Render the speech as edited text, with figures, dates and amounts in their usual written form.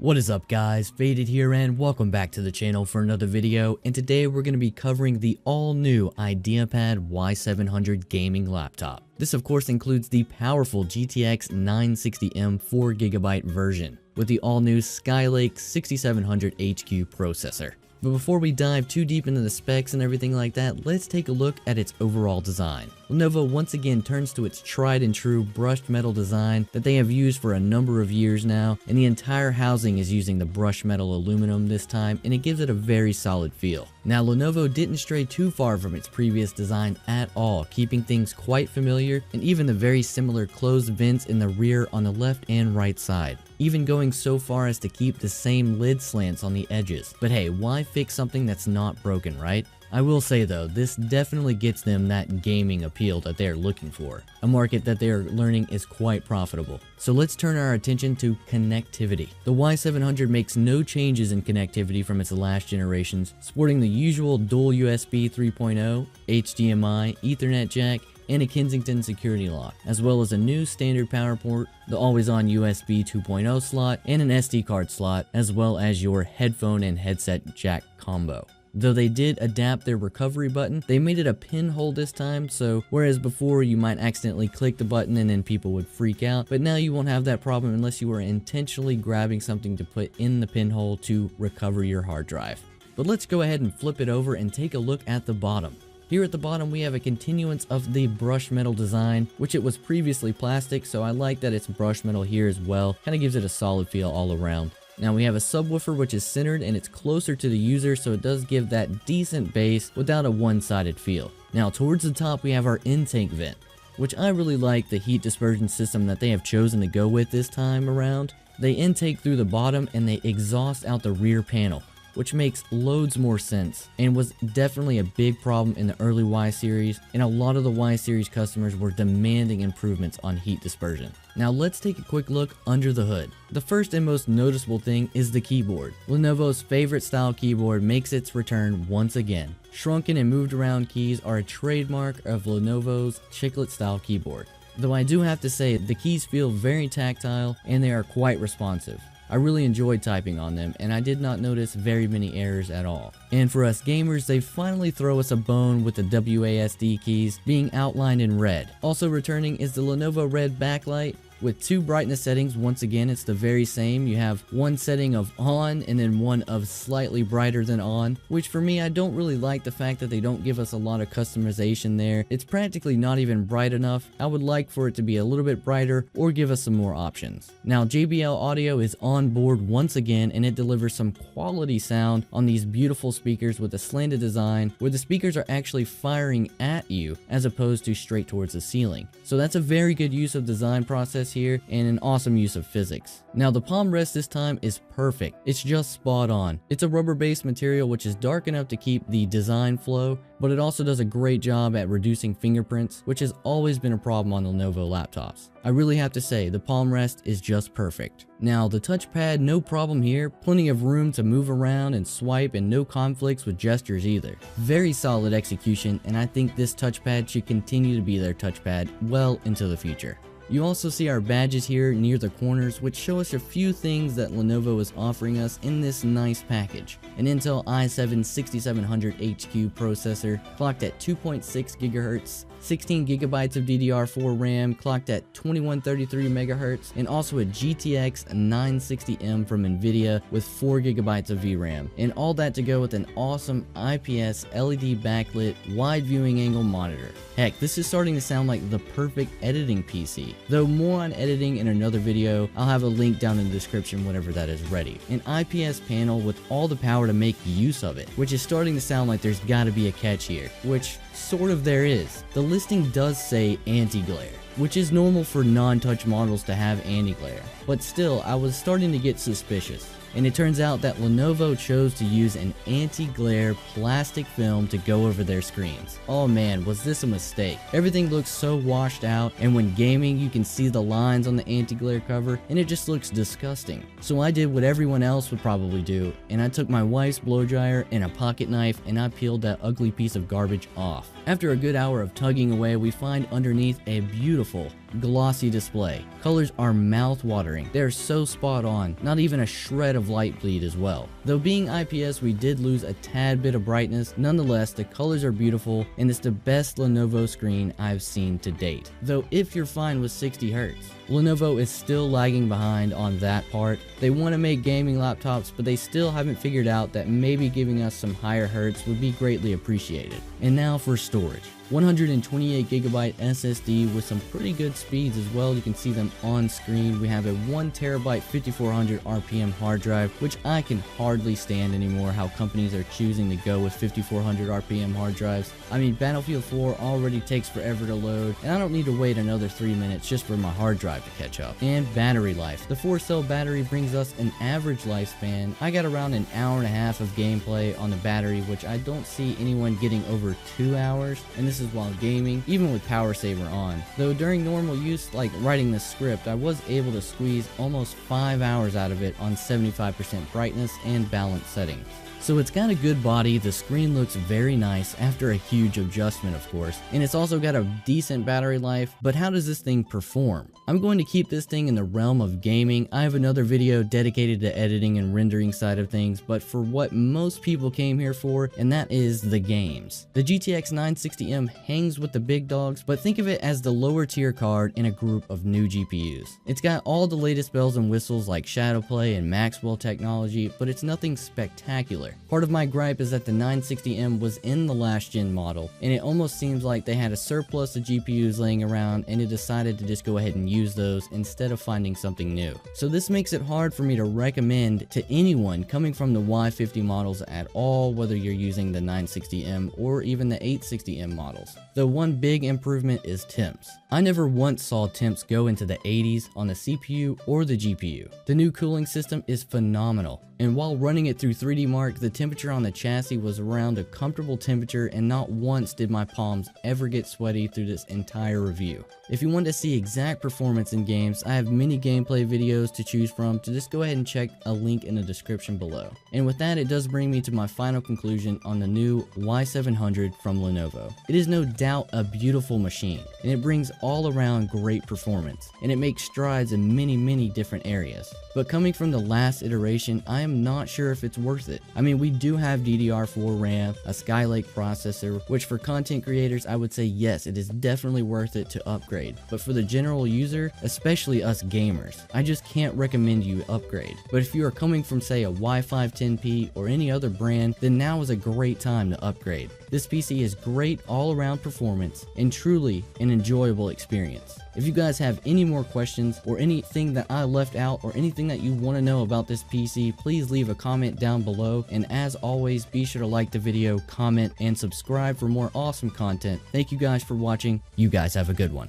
What is up guys, Faded here and welcome back to the channel for another video, and today we're going to be covering the all new Ideapad Y700 gaming laptop. This of course includes the powerful GTX 960M 4GB version with the all new Skylake 6700 HQ processor. But before we dive too deep into the specs and everything like that, let's take a look at its overall design. Lenovo once again turns to its tried and true brushed metal design that they have used for a number of years now, and the entire housing is using the brushed metal aluminum this time, and it gives it a very solid feel. Now Lenovo didn't stray too far from its previous design at all, keeping things quite familiar, and even the very similar closed vents in the rear on the left and right side, even going so far as to keep the same lid slants on the edges. But hey, why fix something that's not broken, right? I will say though, this definitely gets them that gaming appeal that they're looking for, a market that they are learning is quite profitable. So let's turn our attention to connectivity. The Y700 makes no changes in connectivity from its last generations, sporting the usual dual USB 3.0, HDMI, Ethernet jack, and a Kensington security lock, as well as a new standard power port, the always-on USB 2.0 slot, and an SD card slot, as well as your headphone and headset jack combo. Though they did adapt their recovery button, they made it a pinhole this time, so whereas before you might accidentally click the button and then people would freak out, but now you won't have that problem unless you are intentionally grabbing something to put in the pinhole to recover your hard drive. But let's go ahead and flip it over and take a look at the bottom. Here at the bottom we have a continuance of the brushed metal design, which it was previously plastic, so I like that it's brushed metal here as well. Kind of gives it a solid feel all around. Now we have a subwoofer which is centered and it's closer to the user, so it does give that decent bass without a one-sided feel. Now towards the top we have our intake vent, which I really like the heat dispersion system that they have chosen to go with this time around. They intake through the bottom and they exhaust out the rear panel, which makes loads more sense and was definitely a big problem in the early Y series, and a lot of the Y series customers were demanding improvements on heat dispersion. Now let's take a quick look under the hood. The first and most noticeable thing is the keyboard. Lenovo's favorite style keyboard makes its return once again. Shrunken and moved around keys are a trademark of Lenovo's chiclet style keyboard. Though I do have to say the keys feel very tactile and they are quite responsive. I really enjoyed typing on them, and I did not notice very many errors at all. And for us gamers, they finally throw us a bone with the WASD keys being outlined in red. Also returning is the Lenovo Red backlight with two brightness settings. Once again, it's the very same. You have one setting of on and then one of slightly brighter than on, which for me, I don't really like the fact that they don't give us a lot of customization there. It's practically not even bright enough. I would like for it to be a little bit brighter or give us some more options. Now JBL audio is on board once again, and it delivers some quality sound on these beautiful speakers with a slanted design where the speakers are actually firing at you as opposed to straight towards the ceiling. So that's a very good use of design process here and an awesome use of physics. Now the palm rest this time is perfect. It's just spot on. It's a rubber based material which is dark enough to keep the design flow, but it also does a great job at reducing fingerprints, which has always been a problem on Lenovo laptops. I really have to say the palm rest is just perfect. Now the touchpad, no problem here, plenty of room to move around and swipe and no conflicts with gestures either. Very solid execution, and I think this touchpad should continue to be their touchpad well into the future. You also see our badges here near the corners, which show us a few things that Lenovo is offering us in this nice package. An Intel i7 6700 HQ processor clocked at 2.6 GHz, 16 GB of DDR4 RAM clocked at 2133 MHz, and also a GTX 960M from Nvidia with 4 GB of VRAM, and all that to go with an awesome IPS LED backlit wide viewing angle monitor. Heck, this is starting to sound like the perfect editing PC. Though more on editing in another video, I'll have a link down in the description whenever that is ready. An IPS panel with all the power to make use of it, which is starting to sound like there's gotta be a catch here, which sort of there is. The listing does say anti-glare, which is normal for non-touch models to have anti-glare, but still I was starting to get suspicious. And it turns out that Lenovo chose to use an anti-glare plastic film to go over their screens. Oh man, was this a mistake. Everything looks so washed out, and when gaming you can see the lines on the anti-glare cover and it just looks disgusting. So I did what everyone else would probably do, and I took my wife's blow dryer and a pocket knife and I peeled that ugly piece of garbage off. After a good hour of tugging away, we find underneath a beautiful glossy display. Colors are mouth-watering scattering. They are so spot on, not even a shred of light bleed as well. Though being IPS, we did lose a tad bit of brightness. Nonetheless, the colors are beautiful and it's the best Lenovo screen I've seen to date. Though if you're fine with 60 Hz, Lenovo is still lagging behind on that part. They want to make gaming laptops, but they still haven't figured out that maybe giving us some higher hertz would be greatly appreciated. And now for storage. 128GB SSD with some pretty good speeds as well. You can see them on screen. We have a 1TB 5400 RPM hard drive, which I can hardly stand anymore how companies are choosing to go with 5400 RPM hard drives. I mean, Battlefield 4 already takes forever to load, and I don't need to wait another 3 minutes just for my hard drive to catch up. And battery life. The 4-cell battery brings us an average lifespan. I got around an hour and a half of gameplay on the battery, which I don't see anyone getting over 2 hours, and this is while gaming, even with power saver on. Though during normal use, like writing this script, I was able to squeeze almost 5 hours out of it on 75% brightness and balanced settings. So it's got a good body, the screen looks very nice after a huge adjustment of course, and it's also got a decent battery life, but how does this thing perform? I'm going to keep this thing in the realm of gaming. I have another video dedicated to editing and rendering side of things, but for what most people came here for, and that is the games. The GTX 960M hangs with the big dogs, but think of it as the lower tier card in a group of new GPUs. It's got all the latest bells and whistles like Shadowplay and Maxwell technology, but it's nothing spectacular. Part of my gripe is that the 960M was in the last gen model, and it almost seems like they had a surplus of GPUs laying around and it decided to just go ahead and use those instead of finding something new. So this makes it hard for me to recommend to anyone coming from the Y50 models at all, whether you're using the 960M or even the 860M models. Though one big improvement is temps. I never once saw temps go into the 80s on the CPU or the GPU. The new cooling system is phenomenal, and while running it through 3D Mark, the temperature on the chassis was around a comfortable temperature, and not once did my palms ever get sweaty through this entire review. If you want to see exact performance in games, I have many gameplay videos to choose from, so just go ahead and check a link in the description below. And with that, it does bring me to my final conclusion on the new Y700 from Lenovo. It is no doubt a beautiful machine, and it brings all around great performance, and it makes strides in many different areas. But coming from the last iteration, I am not sure if it's worth it. I mean, we do have DDR4 RAM, a Skylake processor, which for content creators, I would say yes, it is definitely worth it to upgrade. But for the general user, especially us gamers, I just can't recommend you upgrade. But if you are coming from say a Y510P or any other brand, then now is a great time to upgrade. This PC is great all-around performance and truly an enjoyable experience. If you guys have any more questions or anything that I left out or anything that you want to know about this PC, please leave a comment down below, and as always, be sure to like the video, comment, and subscribe for more awesome content. Thank you guys for watching. You guys have a good one.